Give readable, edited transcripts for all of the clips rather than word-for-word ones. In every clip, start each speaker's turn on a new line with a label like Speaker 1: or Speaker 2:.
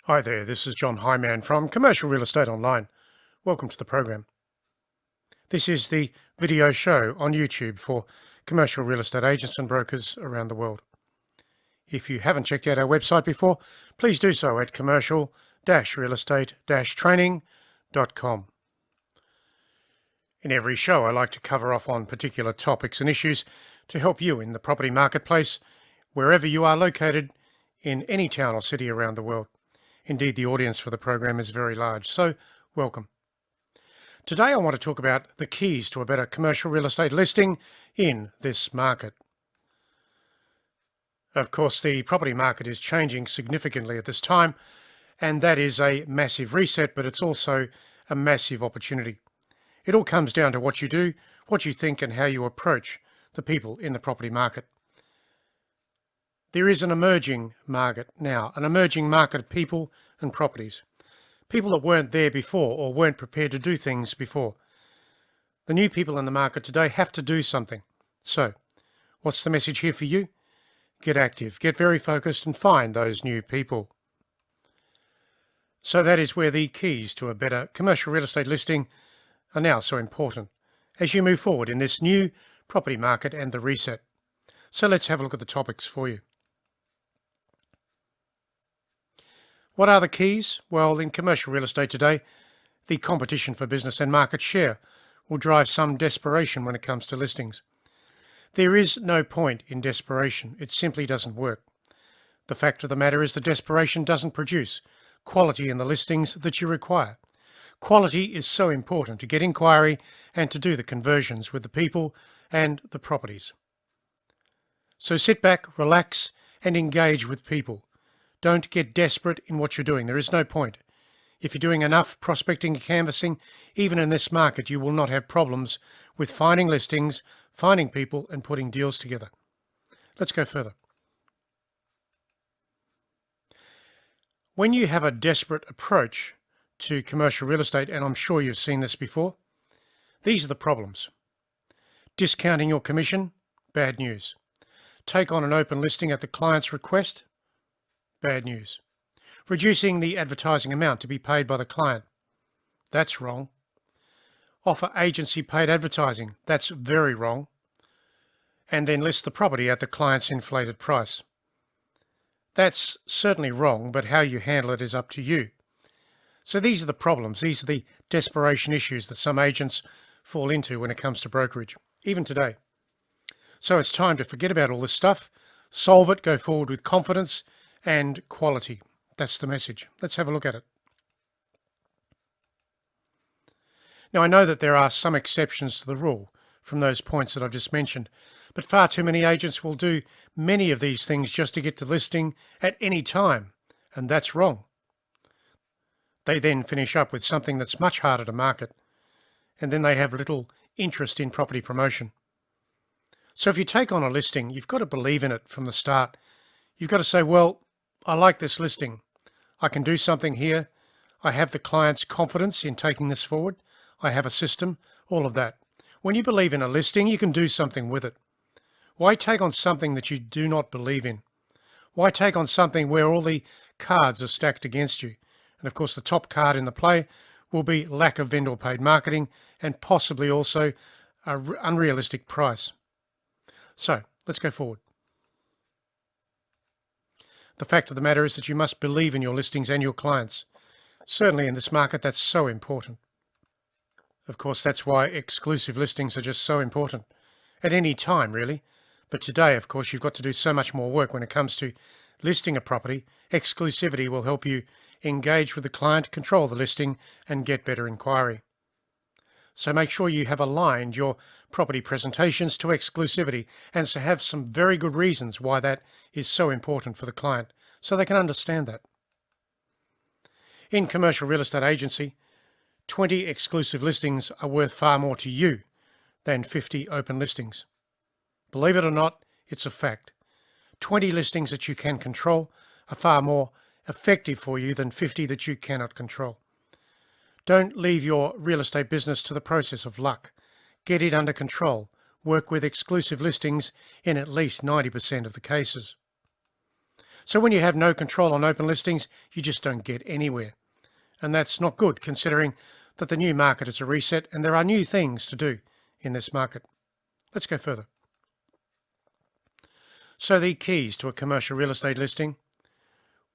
Speaker 1: Hi there, this is John Hyman from Commercial Real Estate Online. Welcome to the program. This is the video show on YouTube for commercial real estate agents and brokers around the world. If you haven't checked out our website before, please do so at commercial-real-estate-training.com. In every show, I like to cover off on particular topics and issues to help you in the property marketplace, wherever you are located in any town or city around the world. Indeed, the audience for the program is very large, so welcome. Today I want to talk about the keys to a better commercial real estate listing in this market. Of course, the property market is changing significantly at this time, and that is a massive reset, but it's also a massive opportunity. It all comes down to what you do, what you think, and how you approach the people in the property market. There is an emerging market now, an emerging market of people and properties. People that weren't there before or weren't prepared to do things before. The new people in the market today have to do something. So, what's the message here for you? Get active, get very focused, and find those new people. So that is where the keys to a better commercial real estate listing are now so important as you move forward in this new property market and the reset. So let's have a look at the topics for you. What are the keys? Well, in commercial real estate today, the competition for business and market share will drive some desperation when it comes to listings. There is no point in desperation. It simply doesn't work. The fact of the matter is the desperation doesn't produce quality in the listings that you require. Quality is so important to get inquiry and to do the conversions with the people and the properties. So sit back, relax, and engage with people. Don't get desperate in what you're doing. There is no point. If you're doing enough prospecting and canvassing, even in this market, you will not have problems with finding listings, finding people, and putting deals together. Let's go further. When you have a desperate approach to commercial real estate, and I'm sure you've seen this before, these are the problems. Discounting your commission, bad news. Take on an open listing at the client's request, bad news. Reducing the advertising amount to be paid by the client, that's wrong. Offer agency paid advertising, that's very wrong. And then list the property at the client's inflated price. That's certainly wrong, but how you handle it is up to you. So these are the problems, these are the desperation issues that some agents fall into when it comes to brokerage, even today. So it's time to forget about all this stuff, solve it, go forward with confidence and quality. That's the message. Let's have a look at it. Now, I know that there are some exceptions to the rule from those points that I've just mentioned, but far too many agents will do many of these things just to get to listing at any time, and that's wrong. They then finish up with something that's much harder to market, and then they have little interest in property promotion. So if you take on a listing, you've got to believe in it from the start. You've got to say, well, I like this listing. I can do something here. I have the client's confidence in taking this forward. I have a system, all of that. When you believe in a listing, you can do something with it. Why take on something that you do not believe in? Why take on something where all the cards are stacked against you? And of course, the top card in the play will be lack of vendor paid marketing and possibly also an unrealistic price. So let's go forward. The fact of the matter is that you must believe in your listings and your clients. Certainly in this market, that's so important. Of course, that's why exclusive listings are just so important at any time, really. But today, of course, you've got to do so much more work when it comes to listing a property. Exclusivity will help you engage with the client, control the listing, and get better inquiry. So make sure you have aligned your property presentations to exclusivity and so have some very good reasons why that is so important for the client so they can understand that. In commercial real estate agency, 20 exclusive listings are worth far more to you than 50 open listings. Believe it or not, it's a fact. 20 listings that you can control are far more effective for you than 50 that you cannot control. Don't leave your real estate business to the process of luck. Get it under control. Work with exclusive listings in at least 90% of the cases. So when you have no control on open listings, you just don't get anywhere. And that's not good, considering that the new market is a reset and there are new things to do in this market. Let's go further. So the keys to a commercial real estate listing: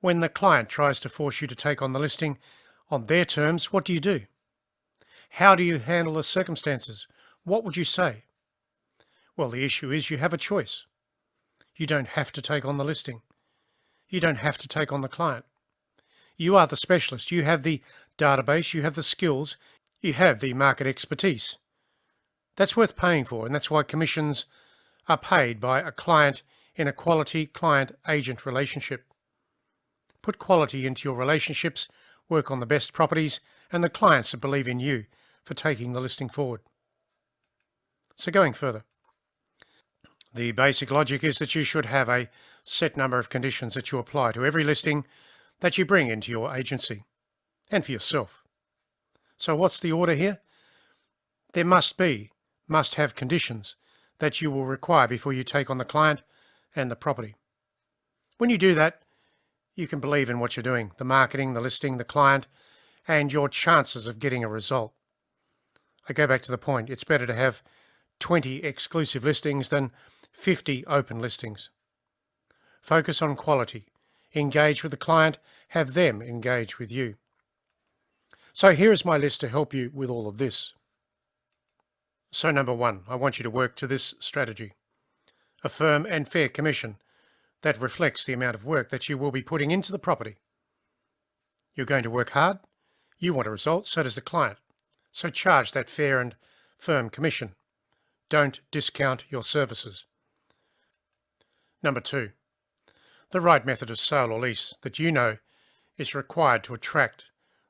Speaker 1: when the client tries to force you to take on the listing on their terms, what do you do? How do you handle the circumstances? What would you say? Well, the issue is you have a choice. You don't have to take on the listing. You don't have to take on the client. You are the specialist. You have the database, you have the skills, you have the market expertise. That's worth paying for, and that's why commissions are paid by a client in a quality client-agent relationship. Put quality into your relationships, work on the best properties, and the clients that believe in you for taking the listing forward. So going further, the basic logic is that you should have a set number of conditions that you apply to every listing that you bring into your agency and for yourself. So what's the order here? There must-have conditions that you will require before you take on the client and the property. When you do that, you can believe in what you're doing, the marketing, the listing, the client, and your chances of getting a result. I go back to the point, it's better to have 20 exclusive listings than 50 open listings. Focus on quality, engage with the client, have them engage with you. So here is my list to help you with all of this. So number 1, I want you to work to this strategy: a firm and fair commission that reflects the amount of work that you will be putting into the property. You're going to work hard, you want a result, so does the client. So charge that fair and firm commission. Don't discount your services. Number 2, the right method of sale or lease that you know is required to attract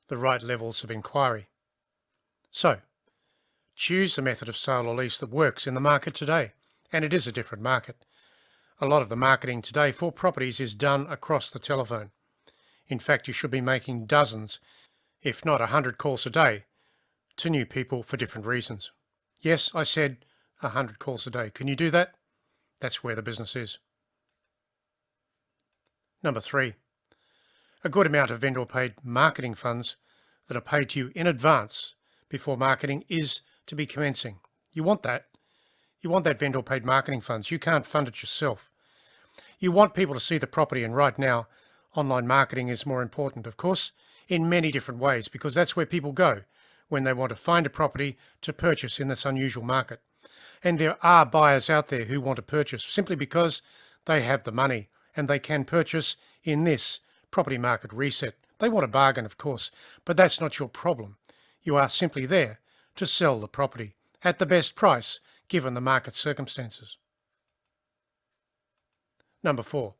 Speaker 1: the right levels of inquiry. So, choose the method of sale or lease that works in the market today, and it is a different market. A lot of the marketing today for properties is done across the telephone. In fact, you should be making dozens, if not 100 calls a day to new people for different reasons. Yes, I said 100 calls a day. Can you do that? That's where the business is. Number 3, a good amount of vendor-paid marketing funds that are paid to you in advance before marketing is to be commencing. You want that. You want that vendor-paid marketing funds. You can't fund it yourself. You want people to see the property, and right now, online marketing is more important, of course, in many different ways, because that's where people go when they want to find a property to purchase in this unusual market. And there are buyers out there who want to purchase simply because they have the money and they can purchase in this property market reset. They want a bargain, of course, but that's not your problem. You are simply there to sell the property at the best price given the market circumstances. Number 4,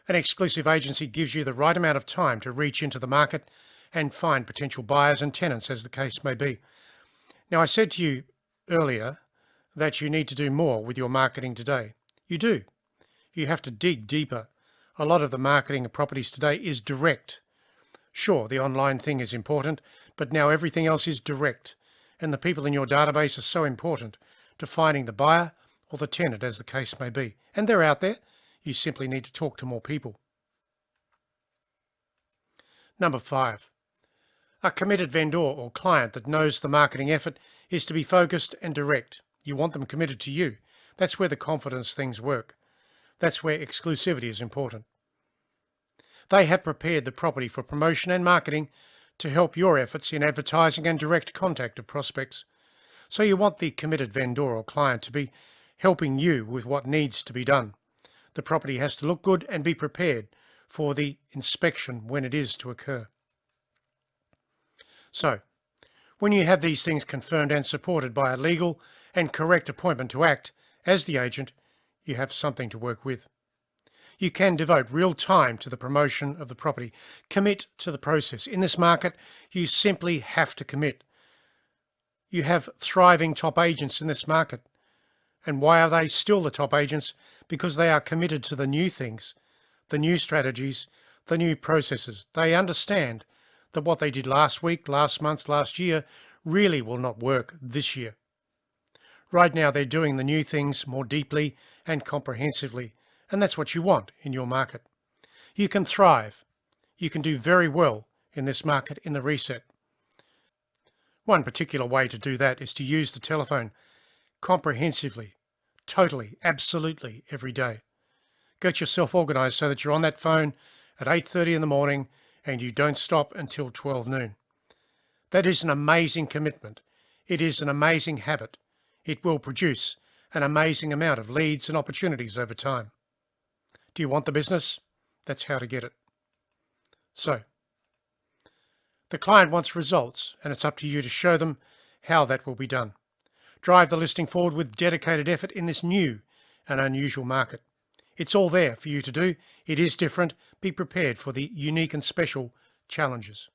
Speaker 1: an exclusive agency gives you the right amount of time to reach into the market and find potential buyers and tenants, as the case may be. Now, I said to you earlier that you need to do more with your marketing today. You do. You have to dig deeper. A lot of the marketing of properties today is direct. Sure, the online thing is important, but now everything else is direct. And the people in your database are so important to finding the buyer or the tenant, as the case may be. And they're out there. You simply need to talk to more people. Number 5, a committed vendor or client that knows the marketing effort is to be focused and direct. You want them committed to you. That's where the confidence things work. That's where exclusivity is important. They have prepared the property for promotion and marketing to help your efforts in advertising and direct contact of prospects. So you want the committed vendor or client to be helping you with what needs to be done. The property has to look good and be prepared for the inspection when it is to occur. So, when you have these things confirmed and supported by a legal and correct appointment to act as the agent, you have something to work with. You can devote real time to the promotion of the property. Commit to the process. In this market, you simply have to commit. You have thriving top agents in this market. And why are they still the top agents? Because they are committed to the new things, the new strategies, the new processes. They understand that what they did last week, last month, last year really will not work this year. Right now, they're doing the new things more deeply and comprehensively, and that's what you want in your market. You can thrive. You can do very well in this market in the reset. One particular way to do that is to use the telephone comprehensively, totally, absolutely every day. Get yourself organised so that you're on that phone at 8:30 in the morning and you don't stop until 12 noon. That is an amazing commitment. It is an amazing habit. It will produce an amazing amount of leads and opportunities over time. Do you want the business? That's how to get it. So, the client wants results, and it's up to you to show them how that will be done. Drive the listing forward with dedicated effort in this new and unusual market. It's all there for you to do. It is different. Be prepared for the unique and special challenges.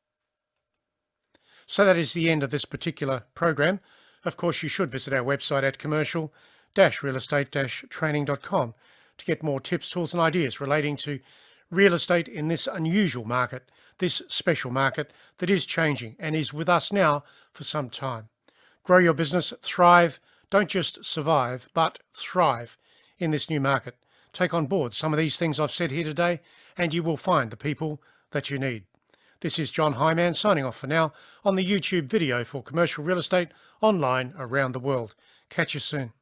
Speaker 1: So that is the end of this particular program. Of course, you should visit our website at commercial-real-estate-training.com to get more tips, tools and ideas relating to real estate in this unusual market, this special market that is changing and is with us now for some time. Grow your business, thrive, don't just survive, but thrive in this new market. Take on board some of these things I've said here today, and you will find the people that you need. This is John Hyman signing off for now on the YouTube video for commercial real estate online around the world. Catch you soon.